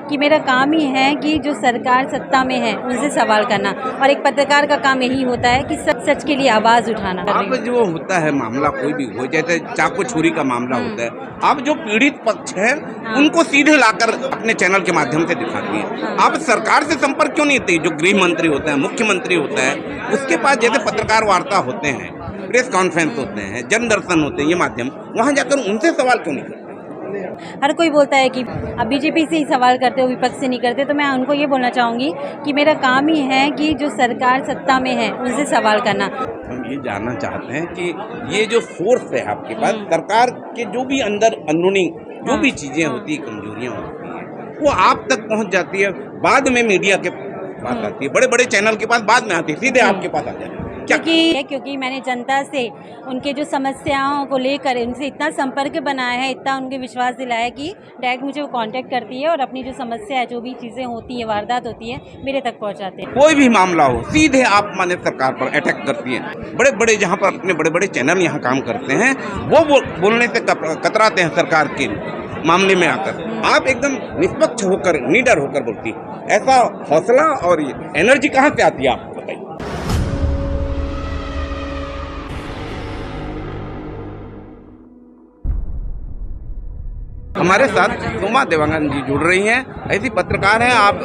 कि मेरा काम ही है कि जो सरकार सत्ता में है उनसे सवाल करना, और एक पत्रकार का काम यही होता है कि सच के लिए आवाज़ उठाना। अब जो होता है मामला कोई भी हो, जैसे चाकू छुरी का मामला होता है, अब जो पीड़ित पक्ष है उनको सीधे लाकर अपने चैनल के माध्यम से दिखाती है। अब सरकार से संपर्क क्यों नहीं होती? जो गृह मंत्री होता है, मुख्यमंत्री होता है, उसके पास जैसे पत्रकार वार्ता होते हैं, प्रेस कॉन्फ्रेंस होते हैं, जनदर्शन होते हैं, ये माध्यम, वहाँ जाकर उनसे सवाल क्यों नहीं करते? हर कोई बोलता है कि अब बीजेपी से ही सवाल करते हो, विपक्ष से नहीं करते, तो मैं उनको ये बोलना चाहूँगी कि मेरा काम ही है कि जो सरकार सत्ता में है उनसे सवाल करना। हम ये जानना चाहते हैं कि ये जो फोर्स है आपके पास, सरकार के जो भी अंदर अंदरूनी जो भी चीज़ें होती है, कमजोरियाँ होती हैं, वो आप तक पहुँच जाती है, बाद में मीडिया के पास आती है, बड़े बड़े चैनल के पास बाद में आती है, सीधे आपके पास आ जाती है। क्योंकि मैंने जनता से उनके जो समस्याओं को लेकर उनसे इतना संपर्क बनाया है, इतना उनके विश्वास दिलाया है कि डायरेक्ट मुझे वो कांटेक्ट करती है और अपनी जो समस्या है, जो भी चीज़ें होती है, वारदात होती है, मेरे तक पहुंचाते हैं। कोई भी मामला हो, सीधे आप माने सरकार पर अटैक करती है। बड़े बड़े जहाँ पर अपने बड़े बड़े चैनल यहाँ काम करते हैं, वो बोलने से कतराते हैं सरकार के मामले में आकर। आप एकदम निष्पक्ष होकर, निडर होकर बोलती है। ऐसा हौसला और एनर्जी कहाँ से आती है, आप बताइए। हमारे साथ सोमा देवांगन जी जुड़ रही हैं, ऐसी पत्रकार हैं। आप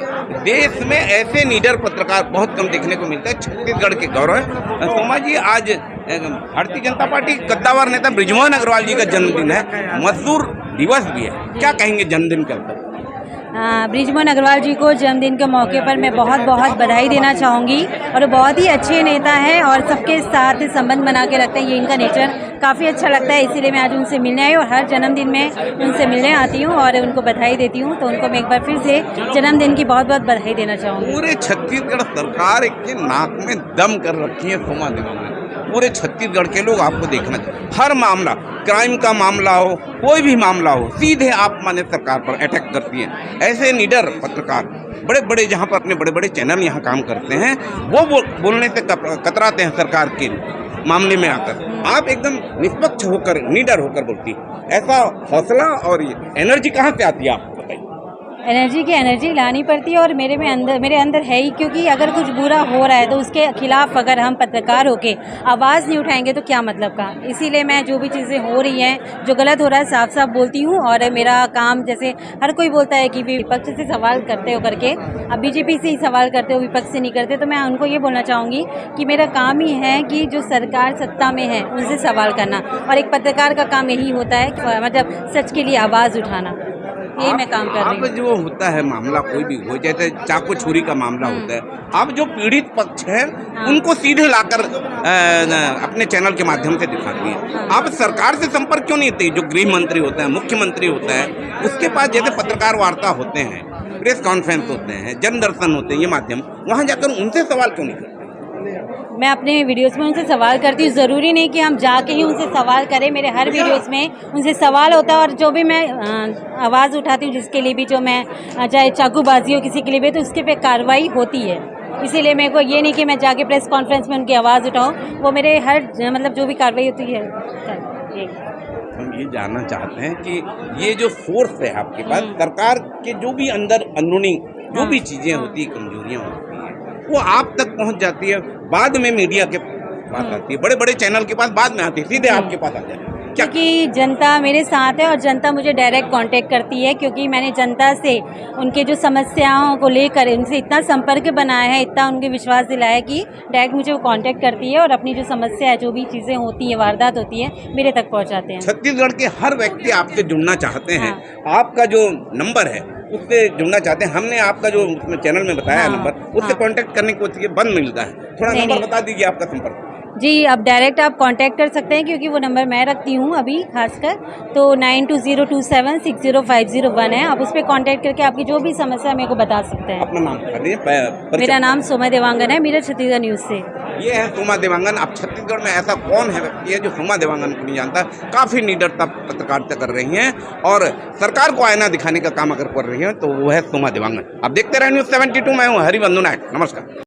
देश में ऐसे नीडर पत्रकार बहुत कम देखने को मिलता है, छत्तीसगढ़ के गौरव है। सोमा जी, आज भारतीय जनता पार्टी कद्दावर नेता बृजमोहन अग्रवाल जी का जन्मदिन है, मजदूर दिवस भी है, क्या कहेंगे जन्मदिन के अवसर? बृजमोहन अग्रवाल जी को जन्मदिन के मौके पर मैं बहुत बहुत बधाई देना चाहूँगी। और वो बहुत ही अच्छे नेता हैं और सबके साथ संबंध बना के रखते हैं, ये इनका नेचर काफ़ी अच्छा लगता है। इसीलिए मैं आज उनसे मिलने आई और हर जन्मदिन में उनसे मिलने आती हूँ और उनको बधाई देती हूँ। तो उनको मैं एक बार फिर से जन्मदिन की बहुत बहुत बधाई देना चाहूँगी। पूरे छत्तीसगढ़ सरकार के नाक में दम कर रखी है सोमा देवांगन। पूरे छत्तीसगढ़ के लोग आपको देखना चाहिए। हर मामला, क्राइम का मामला हो, कोई भी मामला हो, सीधे आप माने सरकार पर अटैक करती है। ऐसे निडर पत्रकार बड़े बड़े जहाँ पर अपने बड़े बड़े चैनल यहाँ काम करते हैं, वो बोलने से कतराते हैं सरकार के मामले में आकर। आप एकदम निष्पक्ष होकर, निडर होकर बोलती है। ऐसा हौसला और एनर्जी कहाँ से आती है, आप बताइए। एनर्जी लानी पड़ती है और मेरे अंदर है ही, क्योंकि अगर कुछ बुरा हो रहा है तो उसके खिलाफ अगर हम पत्रकार होके आवाज़ नहीं उठाएंगे तो क्या मतलब का। इसीलिए मैं जो भी चीज़ें हो रही हैं, जो गलत हो रहा है, साफ साफ बोलती हूँ। और मेरा काम, जैसे हर कोई बोलता है कि विपक्ष से सवाल करते हो करके, अब बीजेपी से ही सवाल करते हो, विपक्ष से नहीं करते, तो मैं उनको ये बोलना चाहूँगी कि मेरा काम ही है कि जो सरकार सत्ता में है उनसे सवाल करना, और एक पत्रकार का काम यही होता है, मतलब सच के लिए आवाज़ उठाना। ये मैं काम कर रही हूँ। अब जो होता है मामला कोई भी हो, जैसे चाकू छुरी का मामला होता है, अब जो पीड़ित पक्ष है उनको सीधे लाकर अपने चैनल के माध्यम से दिखाती है। अब सरकार से संपर्क क्यों नहीं होती? जो गृह मंत्री होता है, मुख्यमंत्री होता है, उसके पास जैसे पत्रकार वार्ता होते हैं, प्रेस कॉन्फ्रेंस होते हैं, जनदर्शन होते हैं, ये माध्यम, वहाँ जाकर उनसे सवाल क्यों नहीं करते? मैं अपने वीडियोस में उनसे सवाल करती हूँ। ज़रूरी नहीं कि हम जाके ही उनसे सवाल करें, मेरे हर वीडियोस में उनसे सवाल होता है। और जो भी मैं आवाज़ उठाती हूँ, जिसके लिए भी, जो मैं चाहे चाकूबाजी हो किसी के लिए भी, तो उसके पे कार्रवाई होती है। इसीलिए मेरे को ये नहीं कि मैं जाके प्रेस कॉन्फ्रेंस में उनकी आवाज़ उठाऊँ, वो मेरे हर मतलब जो भी कार्रवाई होती है। हम ये जानना चाहते हैं कि ये जो फोर्स है आपके पास, सरकार के जो भी अंदर अंदरूनी जो भी चीज़ें होती है, कमजोरियाँ होती हैं, वो आप तक पहुंच जाती है, बाद में मीडिया के पास आती है, बड़े बड़े चैनल के पास बाद में आती है, सीधे आपके पास आ जाती है। क्योंकि जनता मेरे साथ है और जनता मुझे डायरेक्ट कांटेक्ट करती है, क्योंकि मैंने जनता से उनके जो समस्याओं को लेकर उनसे इतना संपर्क बनाया है, इतना उनके विश्वास दिलाया है कि डायरेक्ट मुझे वो कांटेक्ट करती है और अपनी जो समस्या है, जो भी चीज़ें होती है, वारदात होती है, मेरे तक पहुंचाते हैं। छत्तीसगढ़ के हर व्यक्ति आपसे जुड़ना चाहते हैं। आपका जो नंबर है उससे जुड़ना चाहते हैं। हमने आपका जो चैनल में बताया नंबर, उससे कांटेक्ट करने को बंद मिलता है। थोड़ा नंबर बता दीजिए आपका संपर्क। जी, अब डायरेक्ट आप कांटेक्ट कर सकते हैं, क्योंकि वो नंबर मैं रखती हूँ अभी खासकर, तो 9202760501 है। आप उस पर कांटेक्ट करके आपकी जो भी समस्या मेरे को बता सकते हैं। अपना नाम बता दीजिए। मेरा नाम सोमा देवांगन है, मेरा छत्तीसगढ़ न्यूज़ से। ये है सोमा देवांगन। अब छत्तीसगढ़ में ऐसा कौन है व्यक्ति है जो सोमा देवांगन को नहीं जानता? काफ़ी निडरता पत्रकारिता कर रही हैं और सरकार को आईना दिखाने का काम अगर कर रही हैं तो वो है सोमा देवांगन। अब देखते रहे News 72। मैं हूँ हरिबंधु नायक। नमस्कार।